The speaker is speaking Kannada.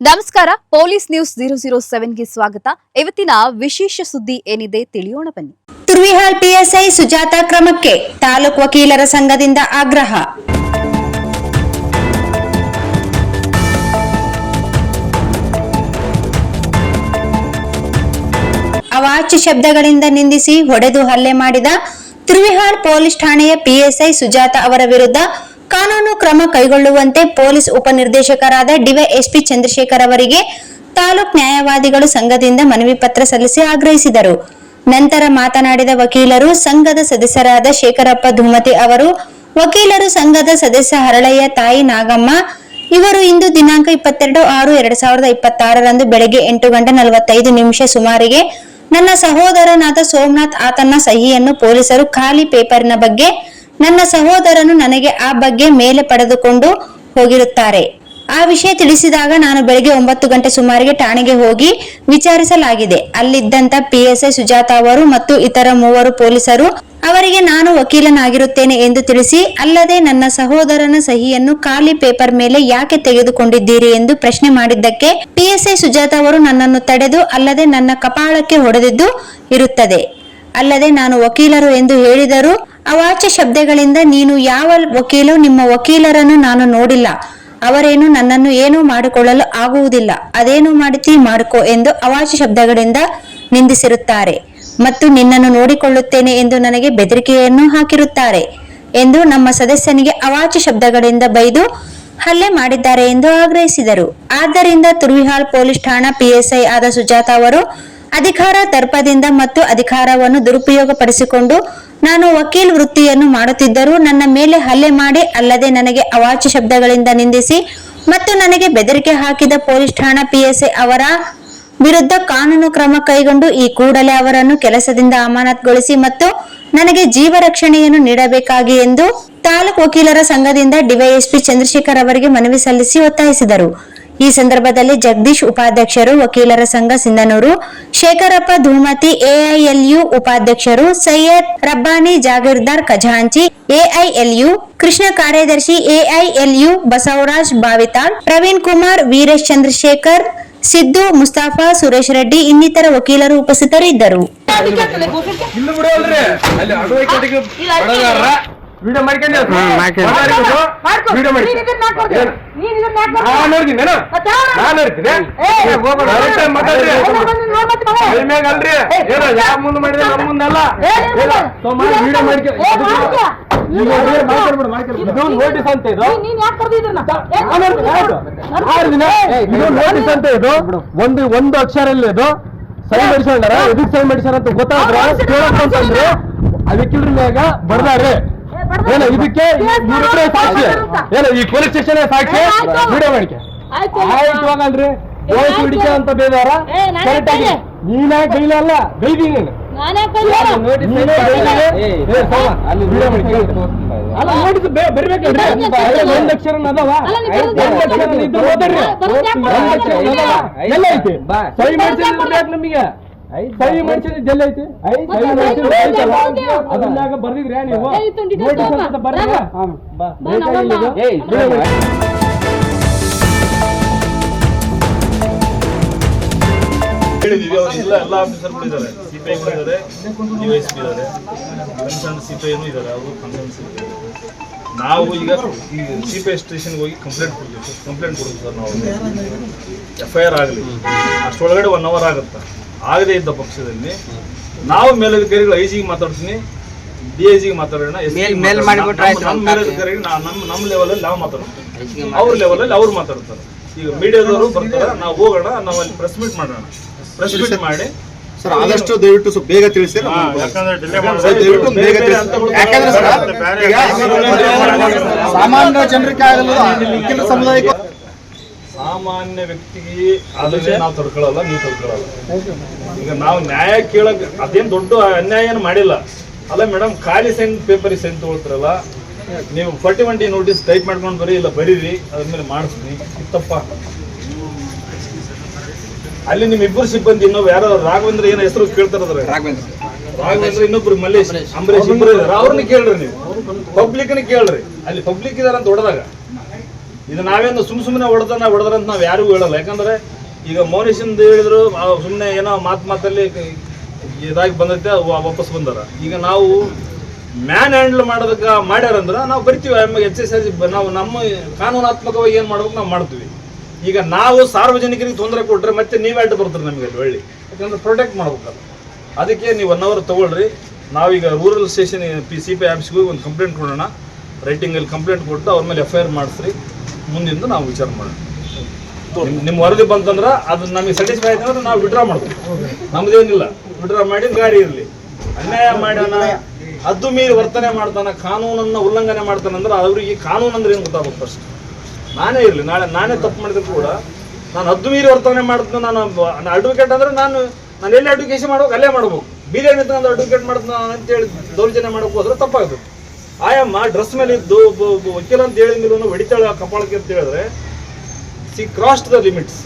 ನಮಸ್ಕಾರ, ಪೊಲೀಸ್ ನ್ಯೂಸ್ 007ಗೆ ಸ್ವಾಗತ. ಇವತ್ತಿನ ವಿಶೇಷ ಸುದ್ದಿ ಏನಿದೆ ತಿಳಿಯೋಣ ಬನ್ನಿ. ತುರ್ವಿಹಾಳ್ ಪಿಎಸ್ಐ ಸುಜಾತಾ ಕ್ರಮಕ್ಕೆ ತಾಲೂಕು ವಕೀಲರ ಸಂಘದಿಂದ ಆಗ್ರಹ. ಅವಾಚ್ಯ ಶಬ್ದಗಳಿಂದ ನಿಂದಿಸಿ ಹೊಡೆದು ಹಲ್ಲೆ ಮಾಡಿದ ತುರ್ವಿಹಾಳ್ ಪೊಲೀಸ್ ಠಾಣೆಯ ಪಿಎಸ್ಐ ಸುಜಾತಾ ಅವರ ವಿರುದ್ಧ ಕಾನೂನು ಕ್ರಮ ಕೈಗೊಳ್ಳುವಂತೆ ಪೊಲೀಸ್ ಉಪನಿರ್ದೇಶಕರಾದ ಡಿವೈಎಸ್ಪಿ ಚಂದ್ರಶೇಖರ್ ಅವರಿಗೆ ತಾಲೂಕ್ ನ್ಯಾಯವಾದಿಗಳು ಸಂಘದಿಂದ ಮನವಿ ಪತ್ರ ಸಲ್ಲಿಸಿ ಆಗ್ರಹಿಸಿದರು. ನಂತರ ಮಾತನಾಡಿದ ವಕೀಲರು ಸಂಘದ ಸದಸ್ಯರಾದ ಶೇಖರಪ್ಪ ಧೂಮತಿ ಅವರು, ವಕೀಲರು ಸಂಘದ ಸದಸ್ಯ ಹರಳಯ್ಯ ತಾಯಿ ನಾಗಮ್ಮ ಇವರು ಇಂದು ದಿನಾಂಕ 22/6/2026 ಬೆಳಗ್ಗೆ 8:45 ಸುಮಾರಿಗೆ ನನ್ನ ಸಹೋದರನಾದ ಸೋಮನಾಥ್ ಆತನ ಸಹಿಯನ್ನು ಪೊಲೀಸರು ಖಾಲಿ ಪೇಪರ್ನ ಬಗ್ಗೆ ನನ್ನ ಸಹೋದರನು ನನಗೆ ಆ ಬಗ್ಗೆ ಮೇಲೆ ಪಡೆದುಕೊಂಡು ಹೋಗಿರುತ್ತಾರೆ. ಆ ವಿಷಯ ತಿಳಿಸಿದಾಗ ನಾನು ಬೆಳಗ್ಗೆ 9 ಗಂಟೆ ಸುಮಾರಿಗೆ ಠಾಣೆಗೆ ಹೋಗಿ ವಿಚಾರಿಸಲಾಗಿದೆ. ಅಲ್ಲಿದ್ದಂತ ಪಿಎಸ್ಐ ಸುಜಾತಾ ಅವರು ಮತ್ತು ಇತರ 3 ಪೊಲೀಸರು ಅವರಿಗೆ ನಾನು ವಕೀಲನಾಗಿರುತ್ತೇನೆ ಎಂದು ತಿಳಿಸಿ, ಅಲ್ಲದೆ ನನ್ನ ಸಹೋದರನ ಸಹಿಯನ್ನು ಖಾಲಿ ಪೇಪರ್ ಮೇಲೆ ಯಾಕೆ ತೆಗೆದುಕೊಂಡಿದ್ದೀರಿ ಎಂದು ಪ್ರಶ್ನೆ ಮಾಡಿದ್ದಕ್ಕೆ ಪಿಎಸ್ಐ ಸುಜಾತಾ ಅವರು ನನ್ನನ್ನು ತಡೆದು, ಅಲ್ಲದೆ ನನ್ನ ಕಪಾಳಕ್ಕೆ ಹೊಡೆದಿದ್ದು ಇರುತ್ತದೆ, ಅಲ್ಲದೆ ನಾನು ವಕೀಲರು ಎಂದು ಹೇಳಿದರು. ಅವಾಚ್ಯ ಶಬ್ದಗಳಿಂದ ನೀನು ಯಾವ ವಕೀಲ, ನಿಮ್ಮ ವಕೀಲರನ್ನು ನಾನು ನೋಡಿಲ್ಲ, ಅವರೇನು ನನ್ನನ್ನು ಏನೂ ಮಾಡಿಕೊಳ್ಳಲು ಆಗುವುದಿಲ್ಲ, ಅದೇನು ಮಾಡುತ್ತೀ ಮಾಡಿಕೋ ಎಂದು ಅವಾಚ್ಯ ಶಬ್ದಗಳಿಂದ ನಿಂದಿಸಿರುತ್ತಾರೆ ಮತ್ತು ನಿನ್ನನ್ನು ನೋಡಿಕೊಳ್ಳುತ್ತೇನೆ ಎಂದು ನನಗೆ ಬೆದರಿಕೆಯನ್ನು ಹಾಕಿರುತ್ತಾರೆ ಎಂದು ನಮ್ಮ ಸದಸ್ಯನಿಗೆ ಅವಾಚ್ಯ ಶಬ್ದಗಳಿಂದ ಬೈದು ಹಲ್ಲೆ ಮಾಡಿದ್ದಾರೆ ಎಂದು ಆಗ್ರಹಿಸಿದರು. ಆದ್ದರಿಂದ ತುರ್ವಿಹಾಳ್ ಪೊಲೀಸ್ ಠಾಣಾ ಪಿಎಸ್ಐ ಆದ ಸುಜಾತಾ ಅವರು ಅಧಿಕಾರ ದರ್ಪದಿಂದ ಮತ್ತು ಅಧಿಕಾರವನ್ನು ದುರುಪಯೋಗಪಡಿಸಿಕೊಂಡು ನಾನು ವಕೀಲ್ ವೃತ್ತಿಯನ್ನು ಮಾಡುತ್ತಿದ್ದರೂ ನನ್ನ ಮೇಲೆ ಹಲ್ಲೆ ಮಾಡಿ, ಅಲ್ಲದೆ ನನಗೆ ಅವಾಚ್ಯ ಶಬ್ದಗಳಿಂದ ನಿಂದಿಸಿ ಮತ್ತು ನನಗೆ ಬೆದರಿಕೆ ಹಾಕಿದ ಪೊಲೀಸ್ ಠಾಣಾ ಪಿಎಸ್ಐ ಅವರ ವಿರುದ್ಧ ಕಾನೂನು ಕ್ರಮ ಕೈಗೊಂಡು ಈ ಕೂಡಲೇ ಅವರನ್ನು ಕೆಲಸದಿಂದ ಅಮಾನತುಗೊಳಿಸಿ ಮತ್ತು ನನಗೆ ಜೀವ ರಕ್ಷಣೆಯನ್ನು ನೀಡಬೇಕಾಗಿ ಎಂದು ತಾಲೂಕು ವಕೀಲರ ಸಂಘದಿಂದ ಡಿವೈಎಸ್ಪಿ ಚಂದ್ರಶೇಖರ್ ಅವರಿಗೆ ಮನವಿ ಸಲ್ಲಿಸಿ ಒತ್ತಾಯಿಸಿದರು. ಈ ಸಂದರ್ಭದಲ್ಲಿ ಜಗದೀಶ್ ಉಪಾಧ್ಯಕ್ಷರು, ವಕೀಲರ ಸಂಘ ಸಿಂಧನೂರು, ಶೇಖರಪ್ಪ ಧೂಮತಿ ಎಐಎಲ್ಯು ಉಪಾಧ್ಯಕ್ಷರು, ಸೈಯದ್ ರಬ್ಬಾನಿ ಜಾಗೀರ್ದಾರ್ ಖಜಾಂಚಿ ಎಐಎಲ್ಯು, ಕೃಷ್ಣ ಕಾರ್ಯದರ್ಶಿ ಎಐಎಲ್ಯು ಬಸವರಾಜ್ ಬಾವಿತಾಳ್, ಪ್ರವೀಣ್ ಕುಮಾರ್, ವೀರೇಶ್ ಚಂದ್ರಶೇಖರ್, ಸಿದ್ದು, ಮುಸ್ತಾಫಾ, ಸುರೇಶ್ ರೆಡ್ಡಿ ಇನ್ನಿತರ ವಕೀಲರು ಉಪಸ್ಥಿತರಿದ್ದರು. ವಿಡಿಯೋ ಮಾಡ್ಕೊಂಡು ನೋಟಿಸ್ ಅಂತ ಇದು ನೋಟಿಸ್ ಅಂತ ಇದು ಒಂದು ಅಕ್ಷರ ಇಲ್ಲ, ಇದು ಸೈನ್ ಮಾಡಿಸ್ಕೊಂಡಾರ, ಎದಕ್ ಸೈನ್ ಮಾಡಿಸ್ಯಾರ ಅಂತ ಗೊತ್ತಾದ್ರೆ ಅಂತಂದ್ರೆ ಅದಕ್ಕಿಲ್ರಿ ಮ್ಯಾಗ ಬರ್ದಾರೆ ಏನ ಇದಕ್ಕೆ ಸಾಕ್ಷಿ ಏನ ಈ ಪೊಲೀಸ್ ಸ್ಟೇಷನ್ ಸಾಕ್ಷಿ ವಿಡಿಯೋ ಮಾಡಿಕೆ ಆಯ್ತು ಹೋಗಲ್ರಿ ಪೊಲೀಸ್ ಹಿಡಿಕೆ ಅಂತ ಬೇದಾರ ಕರೆಕ್ಟ್ ಆಗಿ ನೀನಾಗ ಗೈಲ ಅಲ್ಲ ಗೈದಿ ನೀನು ಅಲ್ಲ ನೋಟಿಸ್ ಬರ್ಬೇಕಲ್ರಿ, ಒಂದ್ ಅಕ್ಷರ ಅದಾವ, ಓದರ್ರಿ ಎಲ್ಲ ಐತಿ, ಸಹಿ ಮಾಡಿಸಿದ್ರೆ ನಮಗೆ ಸಹಿ ಮಾಡಿಸಿದ ಎಲ್ಲ ಐತಿ, ಅದನ್ನಾಗ ಬರ್ದಿದ್ರ್ಯಾ ನೀವು ನೋಟಿಸ್ ಅಂತ ಬರ್ದಿರ ಎಲ್ಲ ಆಫೀಸರ್ಗಳು ಇದ್ದಾರೆ, ಸಿಪಿಐಗಳಿದ್ದಾರೆ, ಡಿವೈಎಸ್ಪಿ ಇದ್ದಾರೆ, ಕನ್ಸರ್ನ್ ಸಿಪಿಐನೂ ಇದ್ದಾರೆ, ಅವರು ಕನ್ಸರ್ನ್ ಸಿಪಿಐ. ನಾವು ಈಗ ಸಿಪಿಐ ಸ್ಟೇಷನ್ಗೆ ಹೋಗಿ ಕಂಪ್ಲೇಂಟ್ ಕೊಡ್ತೀವಿ ಸರ್. ನಾವು FIR ಆಗಲಿ ಅಷ್ಟೊಳಗಡೆ 1 hour ಆಗುತ್ತೆ. ಆಗದೇ ಇದ್ದ ಪಕ್ಷದಲ್ಲಿ ನಾವು ಮೇಲಧಿಕಾರಿಗಳು ಐಜಿಗೆ ಮಾತಾಡ್ತೀನಿ, DIGಗೆ ಮಾತಾಡೋಣ, ನಮ್ಮ ಮೇಲಧಿಕಾರಿಗೆ ನಮ್ಮ ಲೆವೆಲಲ್ಲಿ ನಾವು ಮಾತಾಡ್ತೀವಿ, ಅವ್ರ ಲೆವೆಲಲ್ಲಿ ಅವ್ರು ಮಾತಾಡ್ತಾರೆ. ಈಗ ಮೀಡಿಯಾದವರು ಬರ್ತಾರೆ, ನಾವು ಹೋಗೋಣ, ನಾವು ಅಲ್ಲಿ ಪ್ರೆಸ್ ಮೀಟ್ ಮಾಡೋಣ, ಪ್ರೆಸ್ ಮೀಟ್ ಮಾಡಿ ಸರ್ ಆದಷ್ಟು ದಯವಿಟ್ಟು ಸ್ವಲ್ಪ ಬೇಗ ತಿಳಿಸಿ, ಸಾಮಾನ್ಯ ಜನರಿಗೆ ಆಗಲ್ಲ, ಸಮುದಾಯಕ್ಕೆ ಸಾಮಾನ್ಯ ವ್ಯಕ್ತಿಗೆ ಅದನ್ನೇ ನಾವು ತಡ್ಕೊಳ್ಳಲ್ಲ, ನೀವು ತಡ್ಕೊಳ್ಳಲ್ಲ. ಈಗ ನಾವು ನ್ಯಾಯ ಕೇಳಕ್ ಅದೇನು ದೊಡ್ಡ ಅನ್ಯಾಯ ಏನು ಮಾಡಿಲ್ಲ ಅಲ್ಲ ಮೇಡಮ್. ಖಾಲಿ ಸೈನ್ ಪೇಪರಿಗೆ ಸೈನ್ ತಗೊಳ್ತಾರಲ್ಲ ನೀವು, 41D ನೋಟಿಸ್ ಟೈಪ್ ಮಾಡ್ಕೊಂಡು ಬರೀ, ಇಲ್ಲ ಬರೀರಿ, ಅದ್ಮೇಲೆ ಮಾಡಿಸ್ತೀನಿ, ತಪ್ಪ. ಅಲ್ಲಿ ನಿಮ್ ಇಬ್ಬರು ಸಿಬ್ಬಂದಿ, ಇನ್ನೊಬ್ಬ ಯಾರೋ ರಾಘವೇಂದ್ರ ಏನೋ ಹೆಸರು ಕೇಳ್ತಾರದ್ರ, ರಾಘವೇಂದ್ರ ಇನ್ನೊಬ್ರು ಮಲ್ಲೇಶ್, ಅಂಬರೀಶ್ ಇಬ್ಬರು ಇದಾರೆ, ಅವ್ರನ್ನ ಕೇಳ್ರಿ ನೀವು, ಪಬ್ಲಿಕ್ನ ಕೇಳ್ರಿ. ಅಲ್ಲಿ ಪಬ್ಲಿಕ್ ಇದಾರ ಅಂತ ಹೊಡೆದಾಗ ಇದು ನಾವೇನು ಸುಮ್ಮನೆ ಹೊಡೆದ್ರಂತ ನಾವು ಯಾರಿಗೂ ಹೇಳಲ್ಲ. ಯಾಕಂದ್ರೆ ಈಗ ಮೌನೇಶಂದು ಹೇಳಿದ್ರು ಸುಮ್ಮನೆ ಏನೋ ಮಾತಲ್ಲಿ ಇದಾಗಿ ಬಂದೈತೆ ವಾಪಸ್ ಬಂದಾರ. ಈಗ ನಾವು ಮ್ಯಾನ್ ಹ್ಯಾಂಡಲ್ ಮಾಡೋದಕ್ಕೆ ಮಾಡ್ಯಾರಂದ್ರೆ ನಾವು ಬರ್ತೀವಿ. ಎಕ್ಸೈಸ್ ನಾವು ನಮ್ಮ ಕಾನೂನಾತ್ಮಕವಾಗಿ ಏನು ಮಾಡ್ಬೇಕು ನಾವು ಮಾಡ್ತೀವಿ. ಈಗ ನಾವು ಸಾರ್ವಜನಿಕರಿಗೆ ತೊಂದರೆ ಕೊಟ್ಟರೆ ಮತ್ತೆ ನೀವೇ ಅಡ್ಡ ಬರ್ತಾರೆ ನಮಗೆ ಅಲ್ಲಿ ಒಳ್ಳೆ. ಯಾಕಂದ್ರೆ ಪ್ರೊಟೆಕ್ಟ್ ಮಾಡ್ಬೇಕಲ್ಲ. ಅದಕ್ಕೆ ನೀವು 1 hour ತೊಗೊಳ್ರಿ. ನಾವೀಗ ರೂರಲ್ ಸ್ಟೇಷನ್ CPI ಆಫೀಸ್ಗೆ ಹೋಗಿ ಒಂದು ಕಂಪ್ಲೇಂಟ್ ಕೊಡೋಣ. ರೈಟಿಂಗಲ್ಲಿ ಕಂಪ್ಲೇಂಟ್ ಕೊಟ್ಟು ಅವ್ರ ಮೇಲೆ FIR ಮಾಡಿಸ್ರಿ. ಮುಂದಿಂದ ನಾವು ವಿಚಾರ ಮಾಡೋಣ. ನಿಮ್ಮ ವರದಿ ಬಂತಂದ್ರೆ ಅದು ನಮಗೆ ಸ್ಯಾಟಿಸ್ಫೈ ಆಯ್ತು ಅಂದ್ರೆ ನಾವು ವಿಡ್ರಾ ಮಾಡ್ತೀವಿ. ನಮ್ದೇನಿಲ್ಲ, ವಿಡ್ರಾ ಮಾಡಿ ಗಾಡಿ ಇರಲಿ. ಅನ್ಯಾಯ ಮಾಡ್ಯಾನ, ಅದು ಮೀರಿ ವರ್ತನೆ ಮಾಡ್ತಾನೆ, ಕಾನೂನನ್ನು ಉಲ್ಲಂಘನೆ ಮಾಡ್ತಾನೆ ಅಂದ್ರೆ ಅವ್ರಿಗೆ ಕಾನೂನು ಅಂದ್ರೆ ಏನು ಗೊತ್ತಾಗುತ್ತೆ ಫಸ್ಟ್. ನಾನೇ ಇರಲಿ, ನಾನೇ ತಪ್ಪು ಮಾಡಿದ್ರು ಕೂಡ ನಾನು ಹದ್ದು ಮೀರಿ ವರ್ತನೆ ಮಾಡ್ತೀನಿ. ನಾನು ಅಡ್ವೊಕೇಟ್ ಅಂದ್ರೆ ನಾನು ಎಲ್ಲಿ ಅಡ್ವೊಕೇಶನ್ ಮಾಡ್ಬೇಕು ಅಲ್ಲೇ ಮಾಡ್ಬೇಕು. ಬೀದಿಗೆ ನಿಂತ್ಕೊಂಡು ಅಡ್ವೊಕೇಟ್ ಮಾಡ್ತಾನ ಅಂತೇಳಿ ದೌರ್ಜನ್ಯ ಮಾಡೋಕೆ ಹೋದ್ರೆ ತಪ್ಪಾಗುತ್ತೆ. ಆಯಮ್ಮ ಡ್ರೆಸ್ ಮೇಲೆ ಇದ್ದು ವಕೀಲ ಅಂತ ಹೇಳಿದ ಮೇಲೂ ಹೊಡಿತಾಳೆ ಕಪಾಳಕ್ಕೆ ಅಂತ ಹೇಳಿದ್ರೆ ಕ್ರಾಸ್ಡ್ ದ ಲಿಮಿಟ್ಸ್.